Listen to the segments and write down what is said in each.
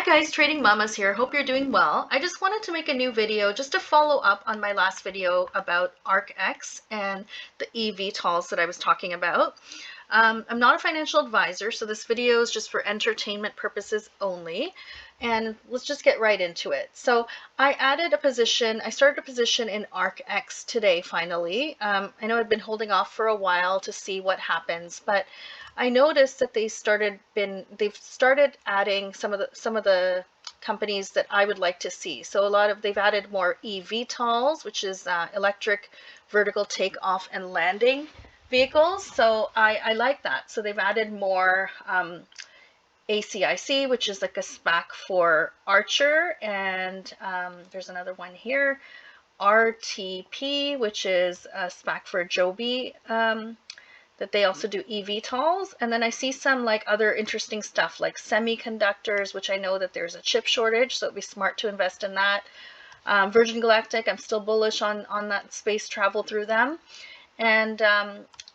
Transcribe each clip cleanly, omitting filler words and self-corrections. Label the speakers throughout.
Speaker 1: Hi guys, Trading Mamas here. Hope you're doing well. I just wanted to make a new video just to follow up on my last video about ARKX and the eVTOLs that I was talking about. I'm not a financial advisor, so this video is just for entertainment purposes only. And let's just get right into it. So I started a position in ARKX today, finally. I know I've been holding off for a while to see what happens, but I noticed that they've started adding some of the companies that I would like to see. So they've added more eVTOLs, which is electric vertical takeoff and landing vehicles. So I like that. So they've added more ACIC, which is like a SPAC for Archer, and there's another one here, RTP, which is a SPAC for Joby, that they also do eVTOLs. And then I see some like other interesting stuff like semiconductors, which I know that there's a chip shortage, so it'd be smart to invest in that. Virgin Galactic, I'm still bullish on that space travel through them. And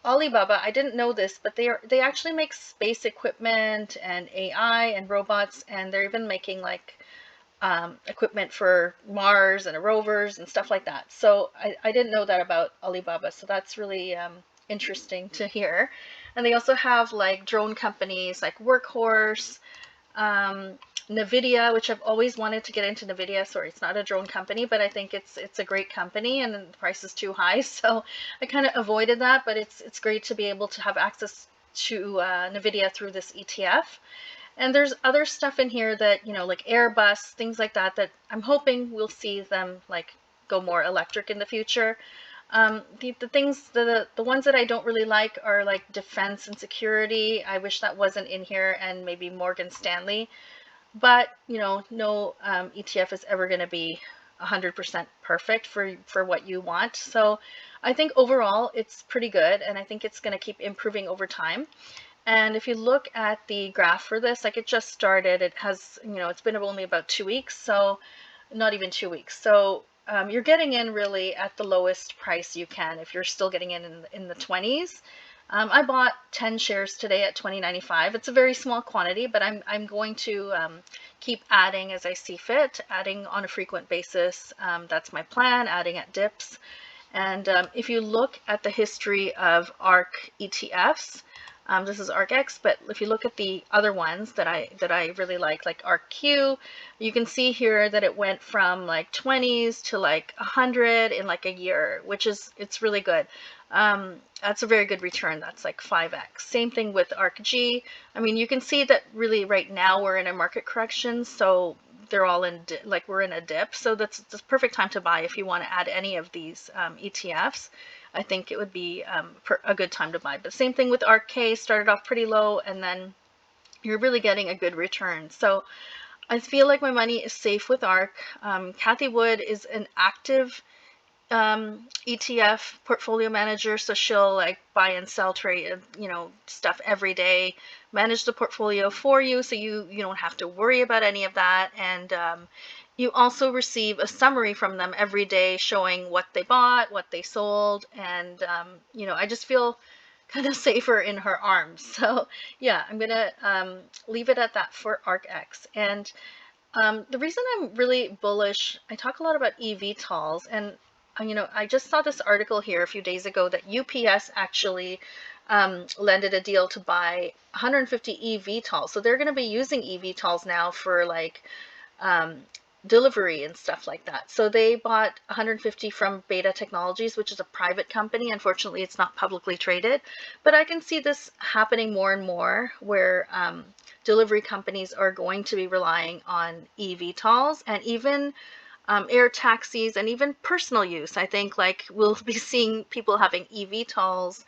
Speaker 1: Alibaba, I didn't know this, but they actually make space equipment and AI and robots, and they're even making like equipment for Mars and rovers and stuff like that. So I didn't know that about Alibaba, so that's really interesting to hear. And they also have like drone companies like Workhorse, NVIDIA, which I've always wanted to get into. NVIDIA, sorry, it's not a drone company, but I think it's a great company, and the price is too high, so I kind of avoided that. But it's great to be able to have access to NVIDIA through this ETF. And there's other stuff in here that, like Airbus, things like that, that I'm hoping we'll see them like go more electric in the future. The ones that I don't really like are like defense and security. I wish that wasn't in here, and maybe Morgan Stanley. But, no ETF is ever going to be 100% perfect for what you want. So I think overall it's pretty good, and I think it's going to keep improving over time. And if you look at the graph for this, like it just started, it has, it's been only about 2 weeks, so not even 2 weeks. So you're getting in really at the lowest price you can if you're still getting in the 20s. I bought 10 shares today at $20.95. It's a very small quantity, but I'm going to keep adding as I see fit, adding on a frequent basis. That's my plan, adding at dips. And if you look at the history of ARK ETFs, this is ARKX, but if you look at the other ones that I really like ARKQ, you can see here that it went from like 20s to like 100 in like a year, it's really good. That's a very good return. That's like 5x. Same thing with ARKG. I mean, you can see that really right now we're in a market correction, so they're all we're in a dip. So that's the perfect time to buy if you want to add any of these ETFs. I think it would be a good time to buy. But same thing with ARK, started off pretty low, and then you're really getting a good return. So I feel like my money is safe with ARK. Kathy Wood is an active ETF portfolio manager, so she'll like buy and sell trade, stuff every day, manage the portfolio for you, so you don't have to worry about any of that. And you also receive a summary from them every day showing what they bought, what they sold, and I just feel kind of safer in her arms. So yeah, I'm gonna leave it at that for ARKX. And the reason I'm really bullish, I talk a lot about eVTOLs, and I just saw this article here a few days ago that UPS actually landed a deal to buy 150 eVTOLs. So they're going to be using eVTOLs now for like delivery and stuff like that. So they bought 150 from Beta Technologies, which is a private company. Unfortunately, it's not publicly traded, but I can see this happening more and more where delivery companies are going to be relying on eVTOLs, and even air taxis, and even personal use. I think like we'll be seeing people having eVTOLs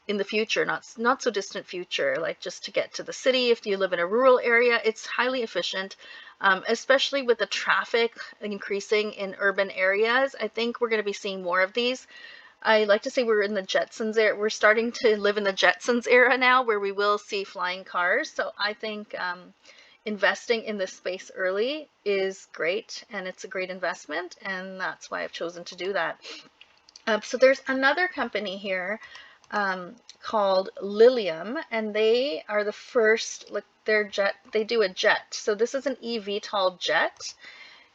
Speaker 1: in the future, not so distant future, like just to get to the city. If you live in a rural area, it's highly efficient, especially with the traffic increasing in urban areas. I think we're going to be seeing more of these. I like to say we're in the Jetsons era. We're starting to live in the Jetsons era now, where we will see flying cars. So I think investing in this space early is great, and it's a great investment, and that's why I've chosen to do that. So there's another company here called Lilium, and they are the first they do a jet. So this is an eVTOL jet.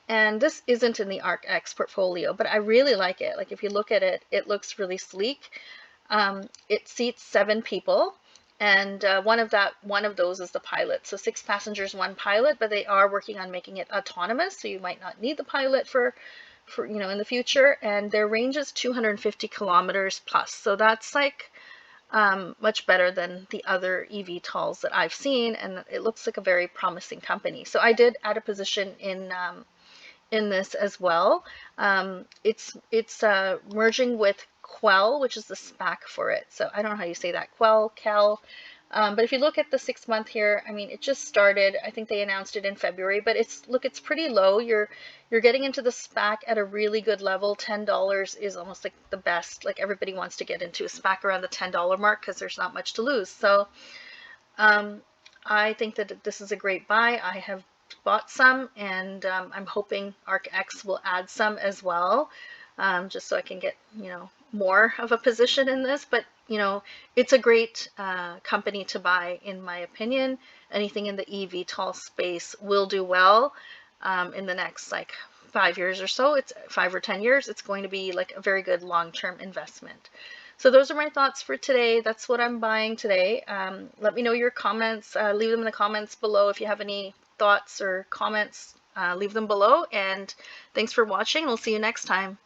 Speaker 1: And this isn't in the ARKX portfolio, but I really like it. Like if you look at it, it looks really sleek. It seats 7 people, and one of those is the pilot. So 6 passengers, 1 pilot, but they are working on making it autonomous. So you might not need the pilot for in the future. And their range is 250 kilometers plus. So that's like much better than the other eVTOLs that I've seen, and it looks like a very promising company. So I did add a position in this as well. It's merging with QELL, which is the SPAC for it. So I don't know how you say that, QELL. But if you look at the 6-month here, I mean, it just started. I think they announced it in February, but it's pretty low. You're getting into the SPAC at a really good level. $10 is almost like the best. Like everybody wants to get into a SPAC around the $10 mark because there's not much to lose. So I think that this is a great buy. I have bought some, and I'm hoping ARKX will add some as well, just so I can get more of a position in this. But it's a great company to buy, in my opinion. Anything in the eVTOL space will do well in the next like 5 years or so. It's 5 or 10 years. It's going to be like a very good long-term investment. So those are my thoughts for today. That's what I'm buying today. Let me know your comments. Leave them in the comments below if you have any thoughts or comments. Leave them below. And thanks for watching. We'll see you next time.